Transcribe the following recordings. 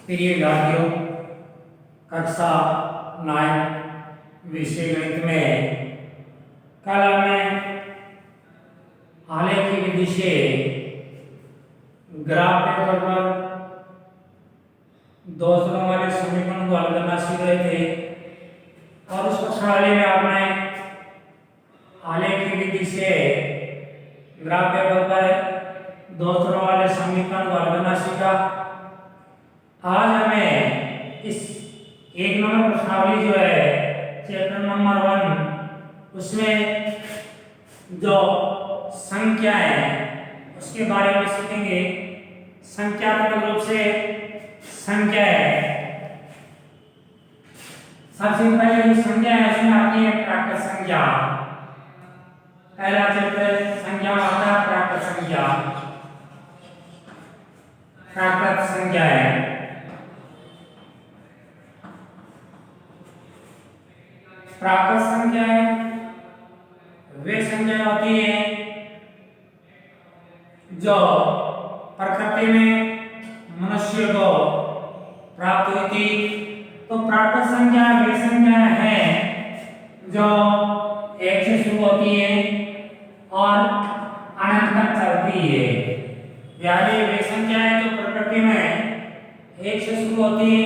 प्रिय विद्यार्थियों, कक्षा 9 विषय गणित में कल हमने आलेख की विधि से ग्राफ पेपर पर दो स्तरों वाले समीकरण को हल करना सीख रहे थे और उस प्रश्नावली में आपने आलेख की विधि से ग्राफ पेपर पर दो स्तरों वाले समीकरण को हल करना सीखा। आज हमें इस एक नंबर प्रश्नावली जो है चैप्टर नंबर 1 उसमें जो संख्या है उसके बारे में सीखेंगे। संख्यात्मक रूप से संख्या है, सबसे पहले जो संख्या है उसमें आती है प्राकृत संख्या। पहला चैप्टर संख्या में आता है प्राकृत संख्या। प्राकृत संख्या है प्राकृत संख्या वे संख्या होती है जो प्रकृति में मनुष्य को प्राप्त हुई थी। तो प्राकृत संख्या वे संख्या है जो 1 से शुरू होती है और अनंत तक चलती है। यानी वे संख्या है जो प्रकृति में 1 से शुरू होती है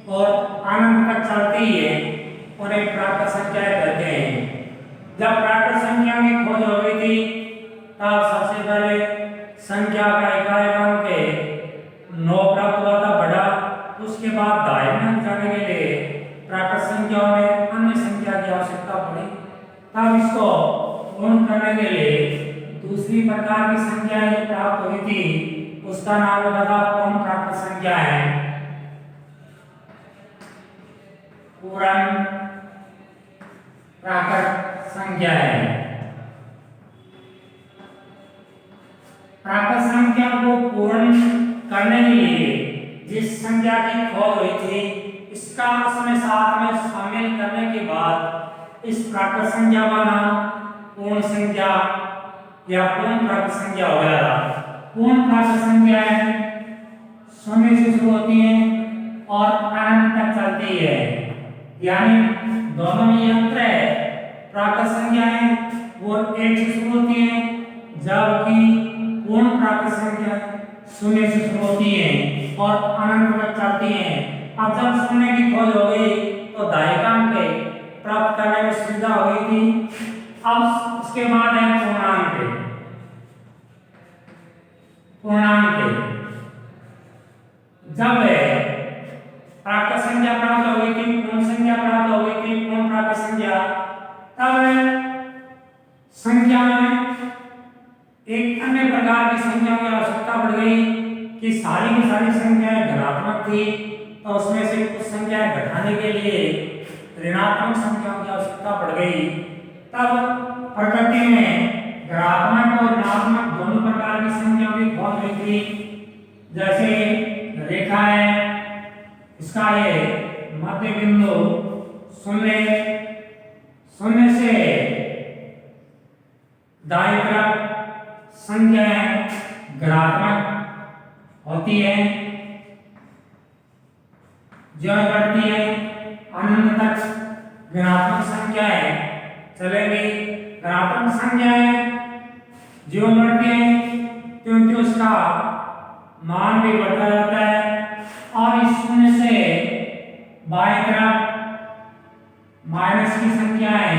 और अनंत तक चलती है और एक प्राकृत संख्या कहते हैं। जब प्राकृत संख्या की खोज हो गई थी तब सबसे पहले संख्या का इकाई अंक 9 प्राप्त हुआ था बड़ा। उसके बाद दायरे में जाने के लिए प्राकृत संख्याओं में अन्य संख्या की आवश्यकता पड़ी। तब इसको गुण करने के लिए दूसरी प्रकार की संख्या जो प्राप्त हुई थी उसका नाम लगा पूर्ण प्राकृत संख्या है। पूर्ण प्राकृत संख्या है। प्राकृत संख्या को पूर्ण करने के लिए जिस संख्या की खोज हुई थी इसका उसमें साथ में शामिल करने के बाद इस प्राकृत संख्या का नाम पूर्ण संख्या या पूर्ण प्राकृत संख्या हो गया। पूर्ण प्राकृत संख्या शून्य से शुरू होती है और अनंत तक चलती है। यानी दोनों में अंतर है। प्राकृत संख्याएं वो 1 से शुरू होती है जबकि पूर्ण प्राकृत संख्या शून्य से शुरू होती है और अनंत तक चलती है। अब जब शून्य की खोज हो गई तो दायिकांक प्राप्त करने में सुविधा हो गई थी। अब उसके बाद है पूर्णांक। पूर्णांक जब प्राकृत संख्या प्राप्त हो गई थी, पूर्ण संख्या प्राप्त हो गई थी, पूर्ण प्राकृत संख्या, तब संख्या में एक अन्य प्रकार की संख्या की आवश्यकता पड़ गई कि सारी की सारी संख्याएं धनात्मक थी तो उसमें से कुछ संख्याएं घटाने के लिए ऋणात्मक संख्याओं की आवश्यकता पड़ गई। तब प्रकृति में धनात्मक और ऋणात्मक दोनों प्रकार की संख्याओं की खोज हुई थी। जैसे रेखा है, इसका ये मध्य बिंदु शून्य से दाईं तरफ संख्याएं धनात्मक होती है, जो बढ़ती है अनंत तक ऋणात्मक संख्याएं चलेगी। धनात्मक संख्याएं जो बढ़ती है क्योंकि उसका मान भी बढ़ता जाता है और इस शून्य से बाईं तरफ माइनस की संख्याएं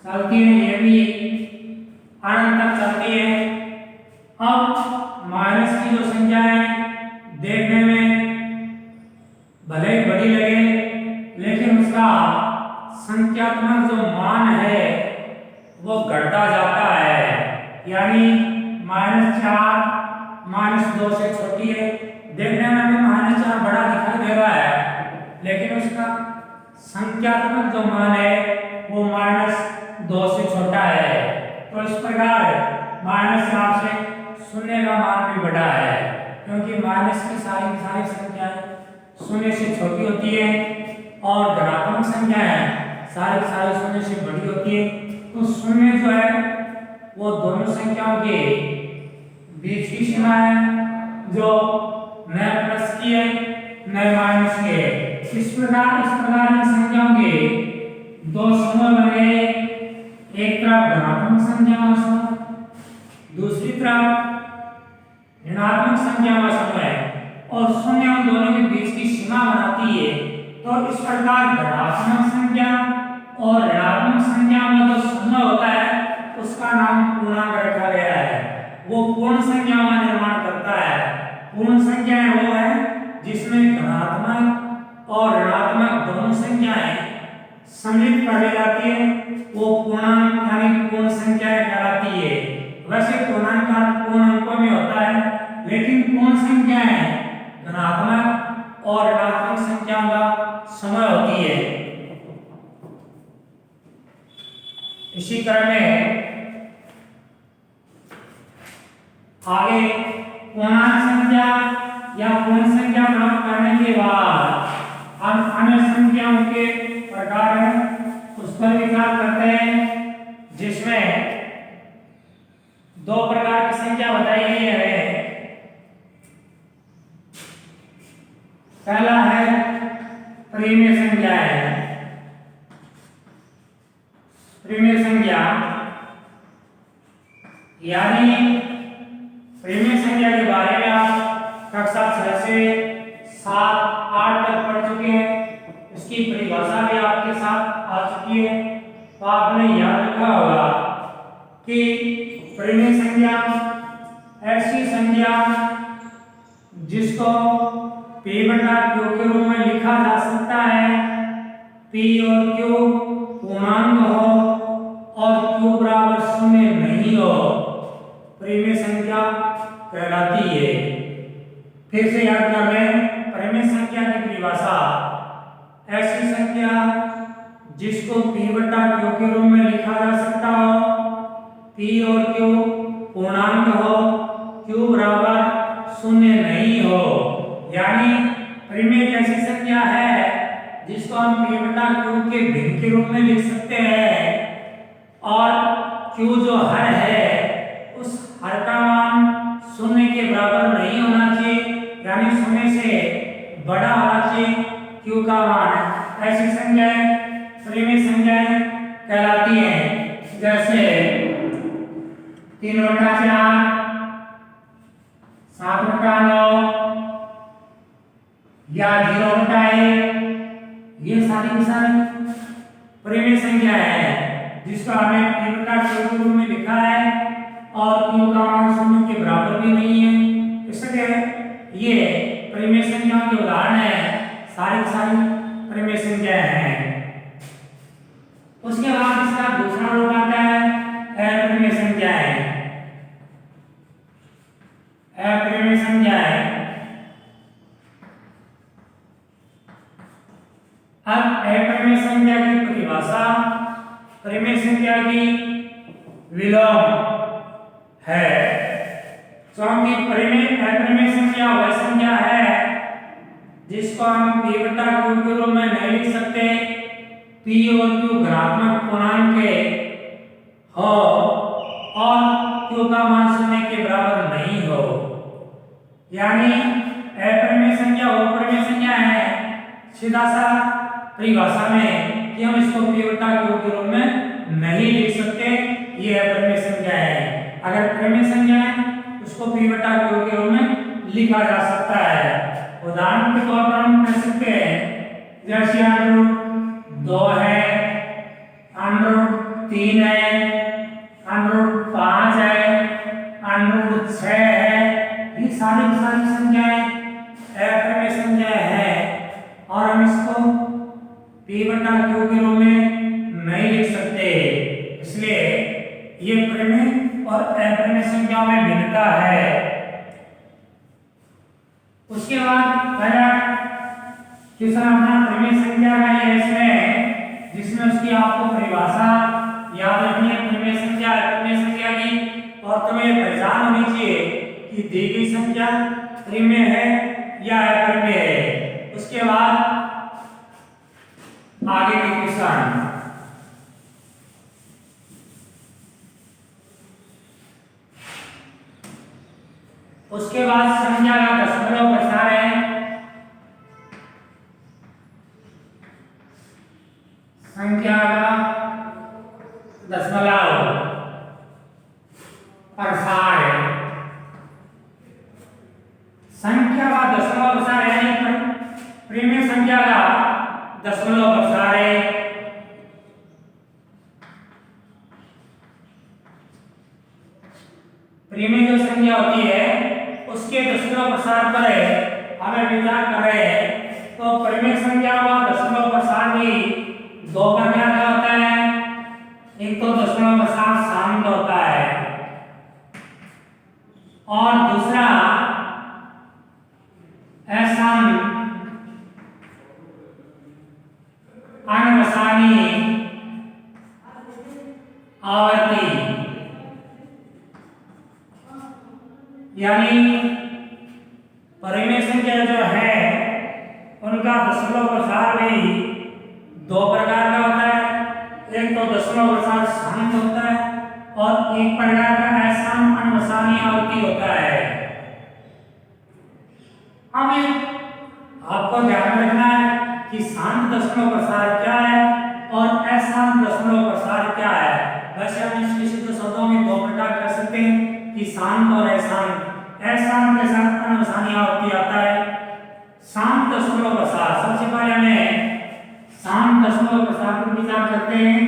चलती है, ये भी अनंत तक चलती है। अब माइनस की जो संख्याएं देखने में भले ही बड़ी लगे लेकिन उसका संख्यात्मक जो मान है वो घटता जाता है। यानी -4 -2 से छोटी है। देखने में भी -4 बड़ा दिखाई दे रहा है लेकिन उसका संख्यात्मक जो मान है वो -2 से छोटा है। तो इस प्रकार -4 से शून्य का मान भी बड़ा है क्योंकि माइनस की सारी संख्याएं शून्य से छोटी होती है और धनात्मक संख्याएं सारी शून्य से बड़ी होती है। तो शून्य जो है वो दोनों संख्याओं के बीच की सीमा है जो न प्लस की है न माइनस की है। इस प्रकार की संख्याओं के दो समूह बने, एक तरफ धनात्मक संख्याओं का समूह, दूसरी तरफ ऋणात्मक संख्याओं का समूह है, और शून्य उन दोनों के बीच की सीमा बनाती है। तो इस प्रकार धनात्मक संख्या और ऋणात्मक संख्या में जो समूह होता है उसका नाम पूर्णांक रखा गया है। वो पूर्ण संख्याओं का निर्माण करता है। पूर्ण संख्याएं वो है जिसमें धनात्मक और ऋणात्मक दोनों संख्याएं सम्मिलित कर ली जाती है, वो पूर्णांक यानी पूर्ण संख्याएं कहलाती है। वैसे पूर्णांक का पूर्ण अंकों में होता है, लेकिन पूर्ण संख्याएं धनात्मक और ऋणात्मक संख्याओं का समय होती है। इसी क्रम में आगे पूर्णांक संख्या या पूर्ण संख्या प्राप्त करने के बाद हम अन्य संख्याओं के प्रकार हैं उस पर विचार करते हैं, जिसमें दो प्रकार की संख्या बताई गई है। पहला है परिमेय संख्या है। परिमेय संख्या यानी परिमेय संख्या के बारे में आप कक्षा 6 से 7, 8 तक पढ़ चुके हैं। इसकी परिभाषा भी आपके साथ आ चुकी है। तो आपने याद रखा होगा कि परिमेय संख्या ऐसी संख्या जिसको P बटा Q के रूप में लिखा जा सकता है। P और Q पूर्णांक हो और Q बराबर 0 नहीं हो, परिमेय संख्या कहलाती है। फिर से याद कर लें परिमेय संख्या की परिभाषा, ऐसी संख्या जिसको P बटा Q के रूप में लिखा जा सकता हो, P और Q पूर्णांक हो, Q बराबर 0 नहीं हो। यानी परिमेय एक ऐसी संख्या है जिसको हम P बटा Q के भिन्न के रूप में लिख सकते हैं, और Q जो हर है उस हर का मान 0 के बराबर नहीं होना चाहिए, यानी 0 से बड़ा होना चाहिए Q का मान। ऐसी संख्याएं परिमेय संख्याएं कहलाती हैं। जैसे 3 बटा 4, 7 बटा 9 या 0 बटा 1, ये सारी की सारी परिमेय संख्या है जिसको हमने P बटा Q के रूप में लिखा है और Q का मान 0 के बराबर भी नहीं है। इसलिए ये परिमेय संख्याओं के उदाहरण है, सारी परिमेय संख्याएं हैं। उसके बाद इसका दूसरा रूप आता है अपरिमेय संख्याएं। अपरिमेय संख्याएं, अब अपरिमेय संख्या की परिभाषा परिमेय संख्या की विलोम है, क्योंकि अपरिमेय संख्या वह संख्या है जिसको हम P बटा Q के रूप में नहीं लिख सकते। P और Q धनात्मक पूर्णांक के हो और Q का मान 0 के बराबर नहीं हो। यानी अपरिमेय संख्या वो परिमेय संख्या है सीधा सा परिभाषा में कि हम इसको P बटा Q के रूप में नहीं लिख सकते, ये अपरिमेय संख्या है। अगर परिमेय संख्या है उसको P बटा Q के रूप में लिखा जा सकता है। उदाहरण के तौर पर हम कह सकते हैं जैसे √2 है, √3 है, √5 है, √6 है, ये सारी संख्याएं अपरिमेय संख्याएं हैं और हम इसको P बटा Q के रूप में नहीं लिख सकते। इसलिए ये परिमेय और अपरिमेय संख्याओं में भिन्नता है। उसके बाद पहला तीसरा अपना परिमेय संख्या का ये इसमें जिसमें उसकी आपको परिभाषा याद रखनी है परिमेय संख्या अपरिमेय संख्या की, और तुम्हें पहचान होनी चाहिए कि दी गई संख्या परिमेय है या अपरिमेय है। उसके बाद आगे के क्वेश्चन, उसके बाद संख्या का दशमलव प्रसार है, संख्या का दशमलव प्रसार है, संख्या का दशमलव प्रसार है, प्रीमिय संख्या का दशमलव प्रसार है। प्रीमिय जो संख्या होती है उसके दशमलव प्रसार पर हमें विचार कर रहे हैं। तो प्रीमिय संख्या का दशमलव प्रसार भी दो प्रकार का होता है। एक तो दशमलव प्रसार शांत होता है और दूसरा अशांत अनवसानी आवर्ती, यानी परिमेय संख्या जो है उनका दशमलव प्रसार भी दो प्रकार का होता है। एक तो दशमलव प्रसार शांत होता है और एक प्रकार का अशांत अनवसानी आवर्ती होता है। हमें आपको ध्यान रखना है कि शांत दशमलव प्रसार क्या है और अशांत दशमलव प्रसार क्या है। वैसे हम इसके सीधे शब्दों में दो प्रकार कर सकते हैं कि शांत और अशांत। अशांत के साथ अनवसानी आवर्ती आता है। शांत दशमलव प्रसार, सबसे पहले हमें शांत दशमलव प्रसार पर विचार करते हैं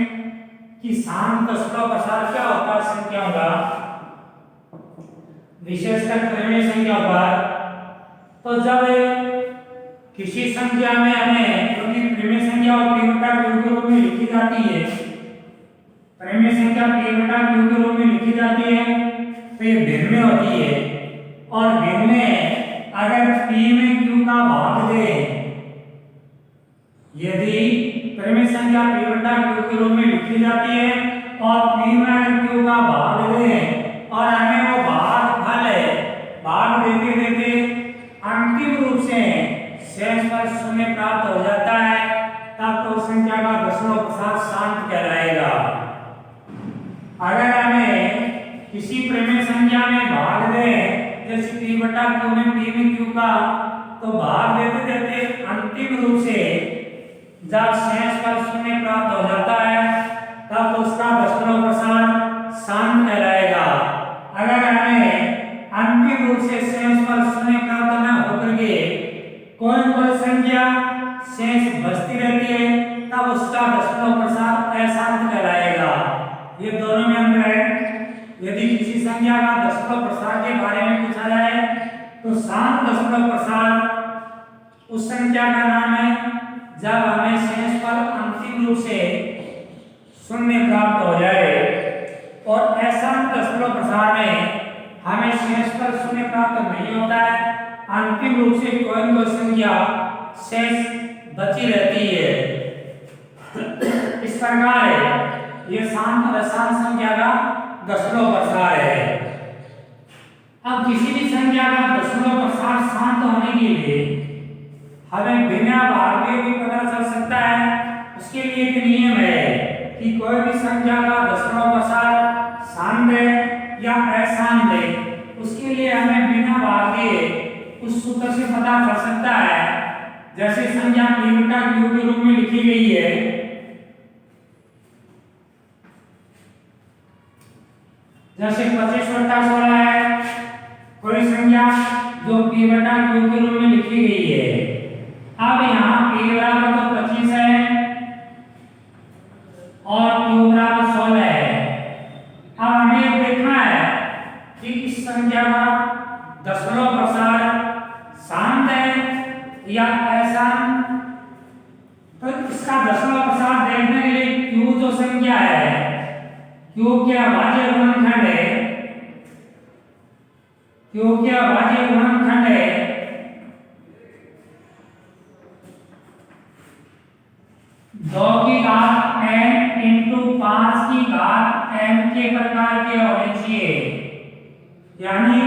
कि शांत दशमलव प्रसार क्या होता है संख्याओं का, विशेषकर प्रीमिय संख्या पर। तो जब किसी संख्या में हमें, क्योंकि प्रीमिय संख्या और p बटा q के रूप में लिखी जाती है, प्रीमिय संख्या p बटा q के रूप में लिखी जाती है, तो ये भिन्न में होती है और भिन्न में अगर p में q का भाग दे, यदि प्रीमिय संख्या p बटा q के रूप में लिखी जाती है और p में q का भाग दे और हमें वो भाग देते देते अंतिम रूप से शेष पर शून्य प्राप्त हो जाता है, तब तो संख्या का दशमलव प्रसार शांत कहलाएगा। अगर हमें किसी प्रीमिय संख्या में भाग दे, जैसे p बटा q में p में q का, तो भाग देते देते अंतिम रूप से जब शेष पर शून्य प्राप्त हो जाता है, तब उसका दशमलव प्रसार शांत कहलाएगा। अगर हमें अंतिम रूप से शेष पर शून्य प्राप्त न होकर के कोई संख्या शेष बचती रहती है, तब उसका दशमलव प्रसार अशांत कहलाएगा। ये दोनों में अंतर है। यदि किसी संख्या का दशमलव प्रसार के बारे में पूछा जाए तो शांत दशमलव प्रसार उस संख्या का नाम है जब हमें शेष पर अंतिम रूप से शून्य प्राप्त हो जाए, और अशांत दशमलव प्रसार में हमें शेष पर शून्य प्राप्त नहीं होता है, अंतिम रूप से कोई संख्या शेष बची रहती है। इस प्रकार ये शांत और अशांत संख्या का दशमलव प्रसार है। अब किसी भी संख्या का दशमलव प्रसार शांत होने के लिए हमें बिना भाग के भी पता चल सकता है। उसके लिए एक नियम है कि कोई भी संख्या का दशमलव प्रसार शांत है या अशांत है, उसके लिए हमें बिना भाग के उस सूत्र से पता चल सकता है। जैसे संख्या p बटा q के रूप में लिखी गई है, जैसे 25 बटा 16 है कोई संख्या जो p बटा q के रूप में लिखी गई है। अब यहाँ p बराबर तो 25 है और q बराबर 16 है। अब हमें देखना है कि इस संख्या का दशमलव प्रसार शांत है या अशांत। तो इसका दशमलव प्रसार देखने के लिए q जो संख्या है, q के अभाज्य गुणनखंड है, q के अभाज्य गुणनखंड है 2 की घात n इंटू 5 की घात n के प्रकार के होने चाहिए। यानी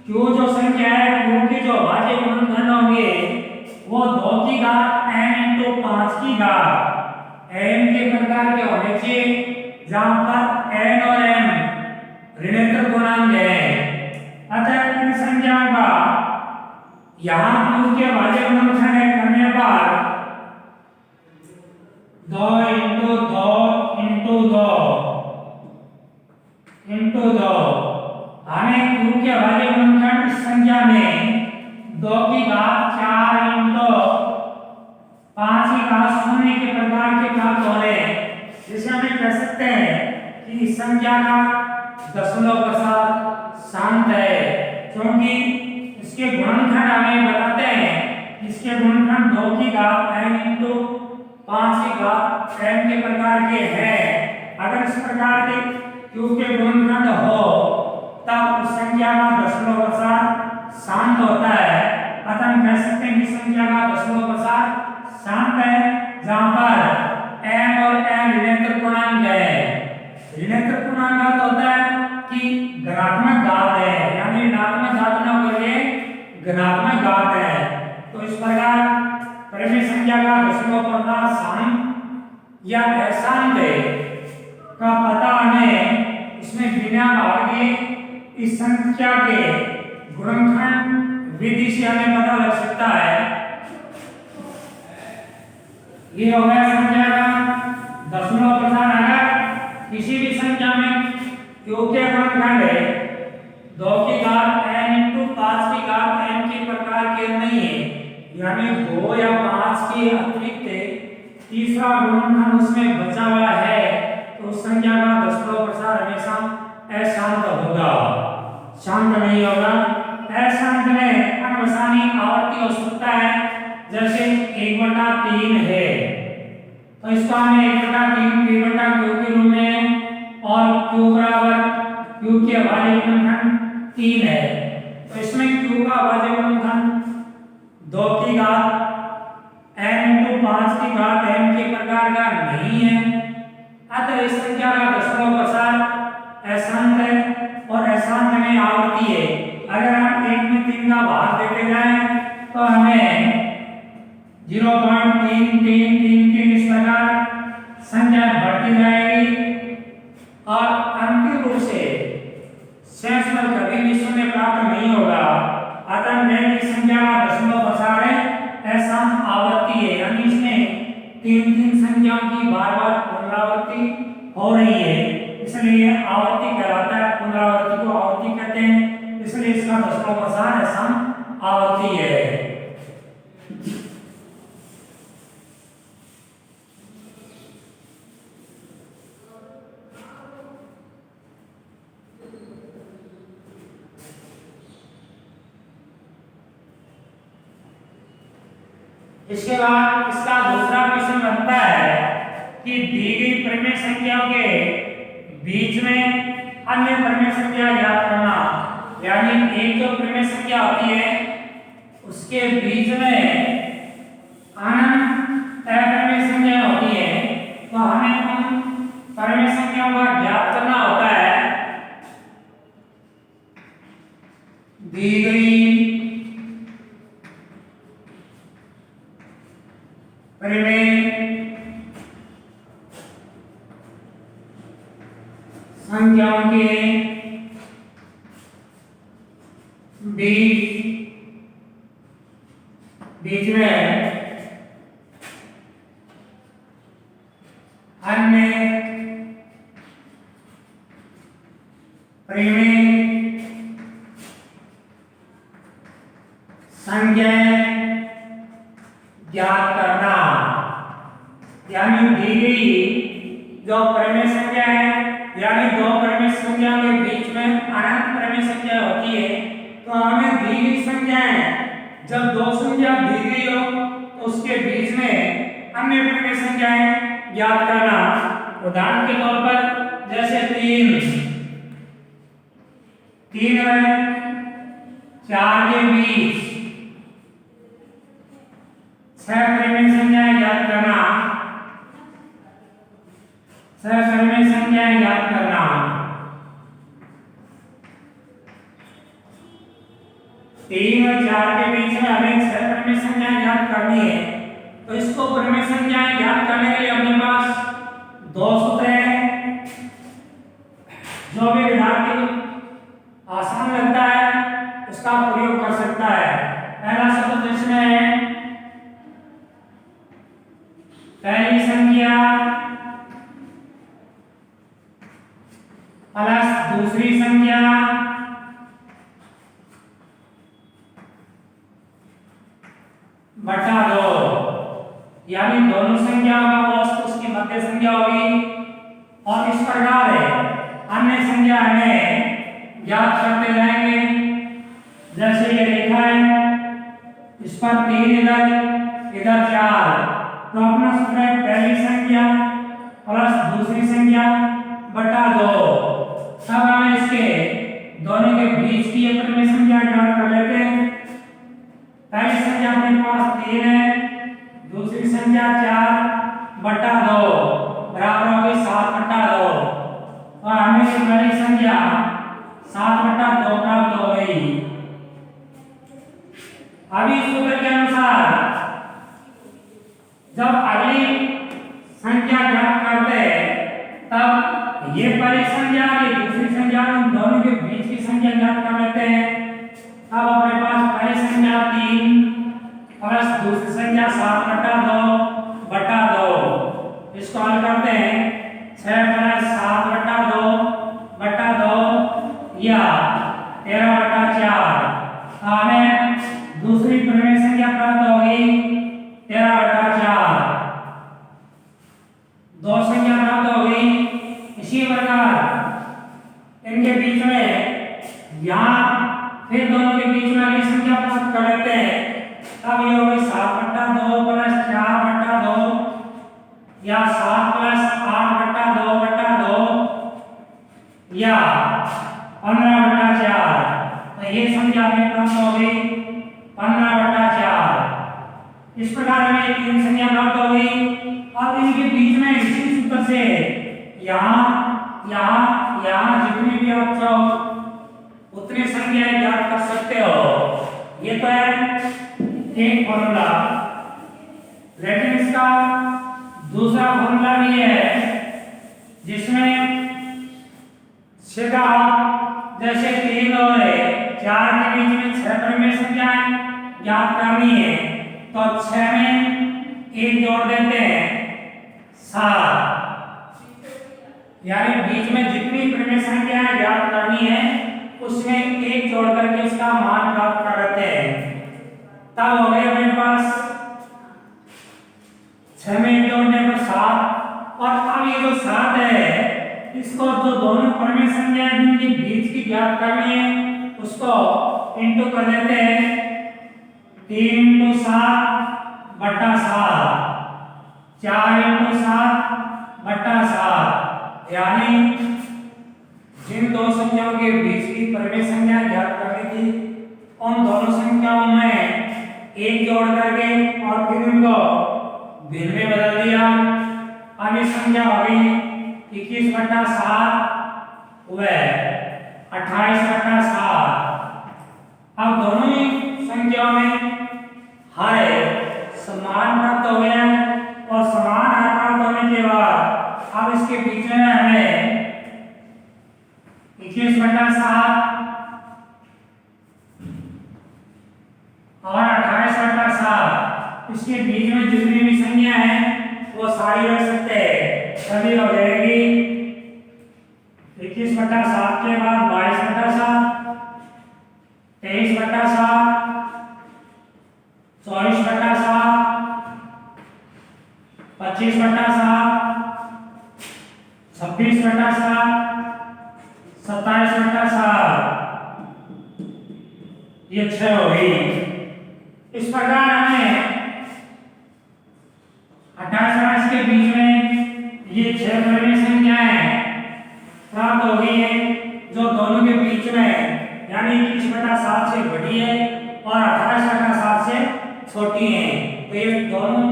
q जो संख्या है, q की जो अभाज्य गुणनखंड होंगे वो 2 की घात n इंटू 5 की घात n के प्रकार के होने चाहिए, जहां पर n और m ऋणात्मक पूर्णांक है। अतः इन यहाँ क्यू के भाज्य गुणनखंड करने पर 2 इंटू 2 इंटू 2 इंटू 2 हमें क्यू के भाज्य गुणनखंड इस संख्या में 2 की घात 4 इंटू 5 की घात शून्य के प्रकार के प्राप्त हो रहे हैं, जिसे हमें कह सकते हैं कि इस संख्या का दशमलव प्रसार शांत है, क्योंकि इसके गुणनखंड हमें बताते हैं इसके गुणनखंड 2 की घात n इंटू 5 की घात n के प्रकार के हैं। अगर इस प्रकार के q के गुणनखंड हो तब उस संख्या का दशमलव प्रसार शांत होता है। अतः हम कह सकते हैं कि संख्या का दशमलव प्रसार शांत है, जहां पर m और n ऋणात्मक पूर्णांक है। ऋणात्मक पूर्णांक का तो होता है कि धनात्मक घात है, यानी ऋणात्मक घात न करके धनात्मक घात है। तो इस प्रकार परिमेय संख्या का दशमलव प्रसार शांत या अशांत का पता हमें इसमें बिना भागे इस संख्या के गुणनखंड विधि से हमें पता लग सकता है। ये हो गया संख्या का दशमलव प्रसार। अगर किसी भी संख्या में q के गुणनखंड 2 की घात n इंटू 5 की घात n के प्रकार के नहीं है, यानी 2 या 5 के अतिरिक्त तीसरा गुणनखंड उसमें बचा हुआ है, तो उस संख्या का दशमलव प्रसार हमेशा अशांत होगा, शांत नहीं होगा। अशांत में अनवसानी आवर्ती हो सकता है, जैसे 1/3 है तो इसका हमें 1/3 p/q के रूप में और q बराबर q के अभाज्य गुणनखंड 3 है, तो इसमें q का अभाज्य गुणनखंड 2 की घात n इंटू 5 की घात n के प्रकार का नहीं है। अतः इस संख्या का दशमलव प्रसार अशांत है और अशांत में आवर्ती है। अगर हम 1 में 3 का भाग देते जाएं तो हमें 0.3333 इस प्रकार संख्या बढ़ती जाएगी और अंतिम रूप से शेष पर कभी भी शून्य प्राप्त नहीं होगा। अतः में की संख्या का दशमलव प्रसार है अशांत आवर्ती है, यानी इसमें 3 संख्याओं की बार-बार पुनरावृत्ति हो रही है, इसलिए आवर्ती कहलाता है। पुनरावृत्ति को आवर्ती कहते हैं, इसलिए इसका दशमलव प्रसार अशांत आवर्ती है। इसके बाद इसका दूसरा प्रश्न बनता है कि दी गई परिमेय संख्याओं के बीच में अन्य परिमेय संख्या ज्ञात करना, यानी एक जो परिमेय संख्या होती है उसके बीच में अनंत अपरिमेय संख्या होती है, तो हमें उन परिमेय संख्याओं का ज्ञात करना होता है। दी गई परिमेय संख्याओं के बीच में अन्य परिमेय संख्याएं ज्ञात करना, यानी दी गई जो परिमेय संख्या है, यानी दो परिमेय संख्या के बीच में अनंत परिमेय संख्या होती है, तो हमें दी गई संख्याएं जब दो संख्या दी गई हो तो उसके बीच में अन्य परिमेय संख्याएं ज्ञात करना। उदाहरण के तौर पर जैसे 3 है 4 के बीच 6 परिमेय संख्याएं ज्ञात करना, 6 परिमेय संख्याएं ज्ञात करना। 3 और 4 के बीच में हमें 6 परिमेय संख्याएं ज्ञात करनी है, तो इसको परिमेय संख्याएं ज्ञात करने के लिए अपने पास दो सूत्र हैं, जो भी विद्यार्थी आसान लगता है उसका प्रयोग कर सकता है। पहला प्लस दूसरी संख्या बटा 2, यानी दोनों संख्याओं का औसत उसकी मध्य संख्या होगी। और इस प्रकार अन्य संख्या हमें ज्ञात करते रहेंगे। जैसे ये लिखा है, इस पर 3 इधर 4, तो अपना सूत्र है पहली संख्या प्लस दूसरी संख्या बटा 2। तब हमें इसके दोनों के बीच की परिमेय संख्या ज्ञात कर लेते हैं। पहली संख्या अपने पास 3 है, दूसरी संख्या 4 बटा 2 बराबर होगी 7 बटा 2। और हमें ये पहली संख्या 7 बटा 2 प्राप्त हो गई। अभी सूत्र के अनुसार जब अगली संख्या ज्ञात करते हैं तब ये पहली संख्या ये दूसरी संख्या इन दोनों के बीच की संख्या ज्ञात कर लेते हैं। अब अपने पास पहली संख्या 3 प्लस दूसरी संख्या 7 बटा 2 इसको हल करते हैं। 6 प्लस 7 बटा 2 या 13 बटा 4। हमें दूसरी परिमेय संख्या प्राप्त होगी 13 बटा 4। दो संख्या प्राप्त होगी। इसी प्रकार इनके बीच में यहाँ फिर दोनों के बीच में अगली संख्या प्राप्त कर लेते हैं। तब ये होगी 7 बटा 2 प्लस 4 बटा 2 या 7 प्लस 8 बटा 2 या 15 बटा 4। तो ये संख्या हमें प्राप्त होगी 15 बटा 4। इस प्रकार हमें 3 संख्या प्राप्त हो गई। अब इनके बीच में इसी सूत्र से यहाँ जितनी भी आप चाहो उतनी संख्याएं ज्ञात कर सकते हो। ये तो है एक फॉर्मूला, लेकिन इसका दूसरा फॉर्मूला भी है जिसमें सीधा जैसे 3 और 4 के बीच में 6 परिमेय संख्याएं ज्ञात करनी है तो 6 में 1 जोड़ देते हैं 7, यानी बीच में जितनी परिमेय संख्याएं ज्ञात करनी है उसमें 1 जोड़ करके उसका मान प्राप्त कर लेते हैं। तब हो गए हमारे पास 6 में 1 जोड़ने पर 7। और अब ये जो 7 है इसको जो दोनों परिमेय संख्याएं जिनके बीच की ज्ञात करनी है उसको इंटू कर देते हैं। 3 × 7 बटा 7, 4 × 7 बटा 7, यानी जिन दो संख्याओं के बीच की परिमेय संख्या ज्ञात करनी थी उन दोनों संख्याओं में 1 जोड़ करके और फिर इनको भिन्न में बदल दिया। अब ये संख्या हो गई 21 बटा 7 व 28 बटा 7। अब दोनों ही संख्याओं में हर समान प्राप्त हो गया और समान हर प्राप्त होने के बाद अब इसके बीच में हमें 21 बटा 7 और 28 बटा 7 इसके बीच में जितनी भी संख्या है वो सारी रख सकते हैं। सभी हो जाएगी 21 बटा 7 के बाद 22 बटा 7, 23 बटा 7, 24 बटा 7, 25 बटा 7, 26 बटा 7, 27 बटा 7, ये 6 हो गई। इस प्रकार हमें 28 के बीच में ये 6 परिमेय संख्याएं प्राप्त हो गई है जो दोनों के बीच में यानी 21 बटा 7 से बड़ी है और 28 बटा 7 से छोटी है। तो ये दोनों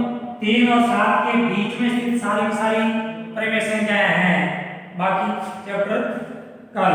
3 और 7 के बीच में स्थित सारी परिमेय संख्याएं हैं। बाकी चैप्टर कल।